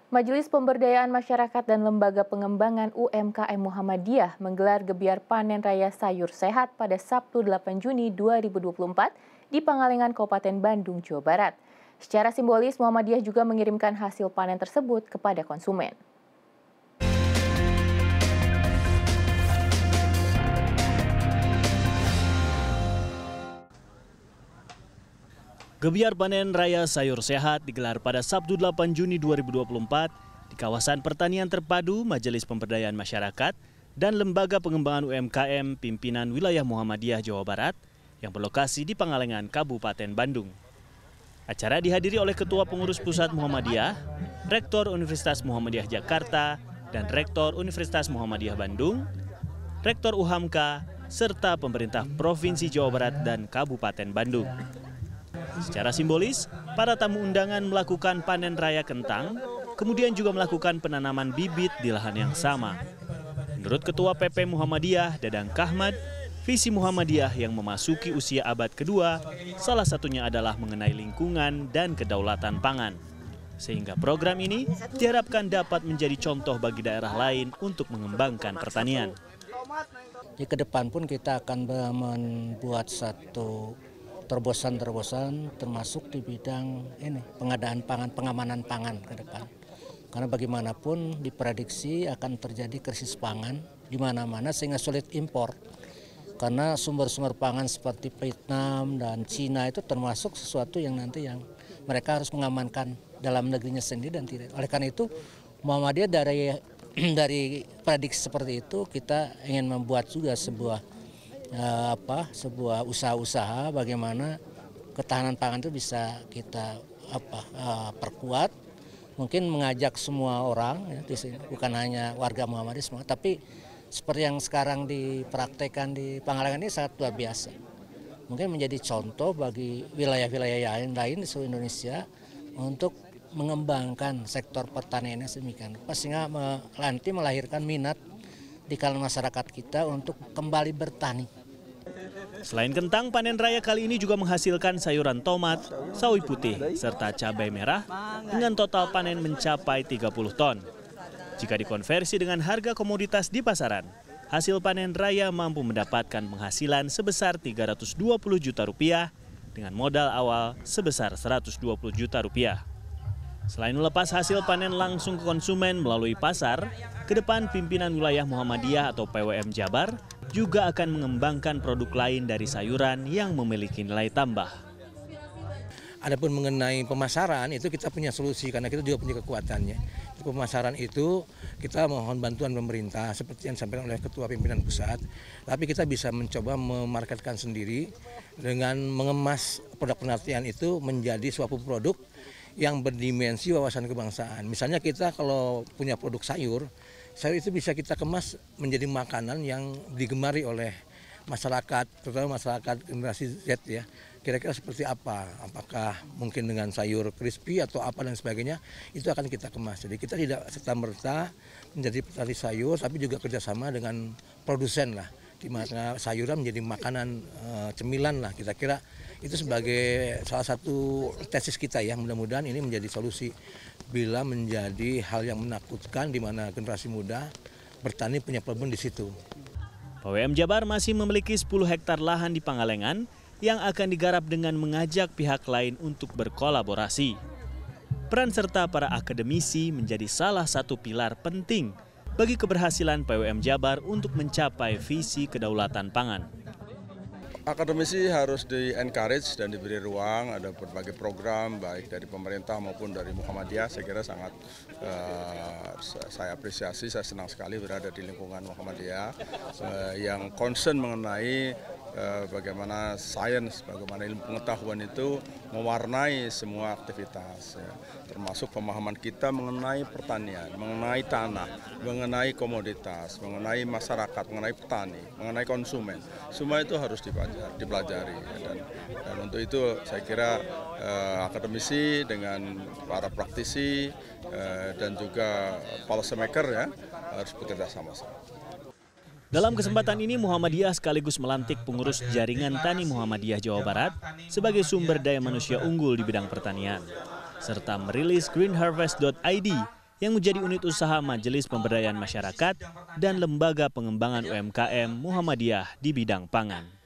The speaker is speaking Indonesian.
Majelis Pemberdayaan Masyarakat dan Lembaga Pengembangan UMKM Muhammadiyah menggelar gebiar panen raya sayur sehat pada Sabtu 8 Juni 2024 di Pangalengan, Kabupaten Bandung, Jawa Barat. Secara simbolis, Muhammadiyah juga mengirimkan hasil panen tersebut kepada konsumen. Gebiar panen raya sayur sehat digelar pada Sabtu 8 Juni 2024 di kawasan pertanian terpadu Majelis Pemberdayaan Masyarakat dan Lembaga Pengembangan UMKM Pimpinan Wilayah Muhammadiyah Jawa Barat yang berlokasi di Pangalengan, Kabupaten Bandung. Acara dihadiri oleh Ketua Pengurus Pusat Muhammadiyah, Rektor Universitas Muhammadiyah Jakarta, dan Rektor Universitas Muhammadiyah Bandung, Rektor UHAMKA, serta pemerintah Provinsi Jawa Barat dan Kabupaten Bandung. Secara simbolis, para tamu undangan melakukan panen raya kentang, kemudian juga melakukan penanaman bibit di lahan yang sama. Menurut Ketua PP Muhammadiyah, Dadang Kahmad, visi Muhammadiyah yang memasuki usia abad kedua, salah satunya adalah mengenai lingkungan dan kedaulatan pangan. Sehingga program ini diharapkan dapat menjadi contoh bagi daerah lain untuk mengembangkan pertanian. Di ke depan pun kita akan membuat satu terobosan termasuk di bidang ini pengadaan pangan, pengamanan pangan ke depan. Karena bagaimanapun diprediksi akan terjadi krisis pangan di mana-mana sehingga sulit impor. Karena sumber-sumber pangan seperti Vietnam dan Cina itu termasuk sesuatu yang nanti yang mereka harus mengamankan dalam negerinya sendiri dan tidak. Oleh karena itu Muhammadiyah dari prediksi seperti itu kita ingin membuat juga sebuah usaha-usaha bagaimana ketahanan pangan itu bisa kita perkuat, mungkin mengajak semua orang ya, di sini, bukan hanya warga Muhammadiyah semua, tapi seperti yang sekarang dipraktekkan di Pangalengan ini sangat luar biasa. Mungkin menjadi contoh bagi wilayah-wilayah lain di seluruh Indonesia untuk mengembangkan sektor pertaniannya sedemikian rupa sehingga nanti melahirkan minat di kalangan masyarakat kita untuk kembali bertani. Selain kentang, panen raya kali ini juga menghasilkan sayuran tomat, sawi putih, serta cabai merah dengan total panen mencapai 30 ton. Jika dikonversi dengan harga komoditas di pasaran, hasil panen raya mampu mendapatkan penghasilan sebesar 320 juta rupiah dengan modal awal sebesar 120 juta rupiah. Selain melepas hasil panen langsung ke konsumen melalui pasar, ke depan pimpinan wilayah Muhammadiyah atau PWM Jabar juga akan mengembangkan produk lain dari sayuran yang memiliki nilai tambah. Adapun mengenai pemasaran itu kita punya solusi karena kita juga punya kekuatannya. Pemasaran itu kita mohon bantuan pemerintah seperti yang disampaikan oleh Ketua Pimpinan Pusat. Tapi kita bisa mencoba memarketkan sendiri dengan mengemas produk penelitian itu menjadi suatu produk yang berdimensi wawasan kebangsaan. Misalnya kita kalau punya produk sayur itu bisa kita kemas menjadi makanan yang digemari oleh masyarakat, terutama masyarakat generasi Z ya. Kira-kira seperti apa? Apakah mungkin dengan sayur crispy atau apa dan sebagainya, itu akan kita kemas. Jadi kita tidak serta-merta menjadi petani sayur, tapi juga kerjasama dengan produsen lah. Di mana sayuran menjadi makanan cemilan lah, kira-kira itu sebagai salah satu tesis kita ya. Mudah-mudahan ini menjadi solusi bila menjadi hal yang menakutkan di mana generasi muda bertani punya problem di situ. PWM Jabar masih memiliki 10 hektar lahan di Pangalengan yang akan digarap dengan mengajak pihak lain untuk berkolaborasi. Peran serta para akademisi menjadi salah satu pilar penting bagi keberhasilan PWM Jabar untuk mencapai visi kedaulatan pangan. Akademisi harus di-encourage dan diberi ruang, ada berbagai program baik dari pemerintah maupun dari Muhammadiyah. Saya kira sangat saya apresiasi, saya senang sekali berada di lingkungan Muhammadiyah yang concern mengenai bagaimana sains, bagaimana ilmu pengetahuan itu mewarnai semua aktivitas, ya. Termasuk pemahaman kita mengenai pertanian, mengenai tanah, mengenai komoditas, mengenai masyarakat, mengenai petani, mengenai konsumen. Semua itu harus dipelajari. Dan untuk itu saya kira akademisi dengan para praktisi dan juga policy maker ya harus bekerja sama-sama. Dalam kesempatan ini Muhammadiyah sekaligus melantik pengurus jaringan Tani Muhammadiyah Jawa Barat sebagai sumber daya manusia unggul di bidang pertanian, serta merilis greenharvest.id yang menjadi unit usaha Majelis Pemberdayaan Masyarakat dan Lembaga Pengembangan UMKM Muhammadiyah di bidang pangan.